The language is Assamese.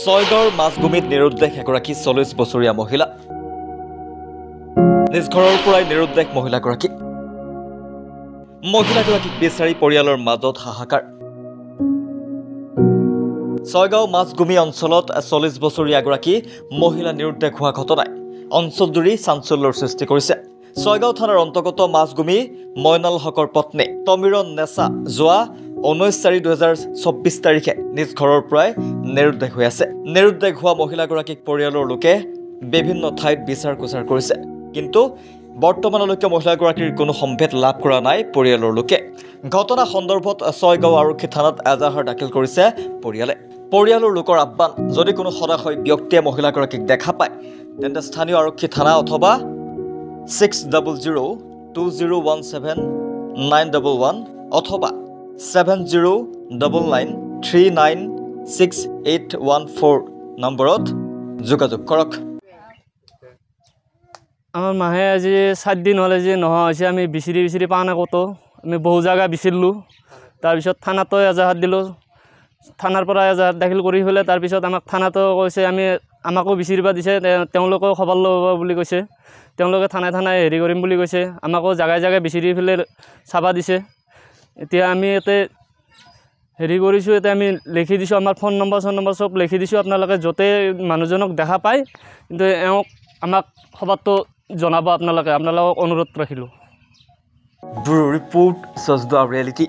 ছয়গাঁৱৰ মাজগুমিত নিৰুদ্দেশ এগৰাকী 40 বছৰীয়া মহিলা। নিজ ঘৰৰ পৰাই নিৰুদ্দেশ মহিলাগৰাকী। মহিলাগৰাকীক বিচাৰি পৰিয়ালৰ মাজত হাহাকাৰ। ছয়গাঁও মাজগুমি অঞ্চলত 40 বছৰীয়া এগৰাকী মহিলা নিৰুদ্দেশ হোৱা ঘটনাই অঞ্চলজুৰি চাঞ্চল্যৰ সৃষ্টি কৰিছে। ছয়গাঁও থানাৰ অন্তৰ্গত মাজগুমি মইনাল হকৰ পত্নী তমিৰন নেছা যোৱা 19/4/2024 তাৰিখে নিজ ঘৰৰ পৰাই নিৰুদ্দেশ হৈ আছে। নিৰুদ্দেশ হোৱা মহিলাগৰাকীক পৰিয়ালৰ লোকে বিভিন্ন ঠাইত বিচাৰ খোচাৰ কৰিছে, কিন্তু বৰ্তমানলৈকে মহিলাগৰাকীৰ কোনো সম্ভেদ লাভ কৰা নাই পৰিয়ালৰ লোকে। ঘটনা সন্দৰ্ভত ছয়গাঁও আৰক্ষী থানাত এজাহাৰ দাখিল কৰিছে পৰিয়ালে। পৰিয়ালৰ লোকৰ আহ্বান, যদি কোনো সদাশয় ব্যক্তিয়ে মহিলাগৰাকীক দেখা পায় তেন্তে স্থানীয় আৰক্ষী থানা অথবা 600020179111 অথবা 7099396814 নম্বৰত যোগাযোগ কৰক। আমাৰ মাহে আজি 7 দিন হলে যে নহা হয়েছে, আমি বিচাৰি পা নাই কত। আমি বহু জায়গা বিচাৰিলোঁ, তাৰপিছত থানাতো এজাহাৰ দিলোঁ। থানাৰ পৰা এজাহাৰ দাখিল কৰি পেলাই তাৰপিছত আমাক থানাতো কৈছে, আমাকো বিচাৰিব দিছে, তেওঁলোকেও খবৰ ল'ব বুলি কৈছে। তেওঁলোকে থানাই হেৰি কৰিম বুলি কৈছে, আমাকো জাগাই জাগাই বিচাৰি পেলাই চাবা দিছে। এতিয়া আমি ইয়াতে হেৰি কৰিছোঁ, এতিয়া আমি লিখি দিছোঁ, আমাৰ ফোন নম্বৰ চব লিখি দিছোঁ। আপোনালোকে য'তে মানুহজনক দেখা পায় কিন্তু এওঁক আমাক খবৰটো জনাব আপোনালোকক অনুৰোধ ৰাখিলোঁ। Bureau report, Sajda reality.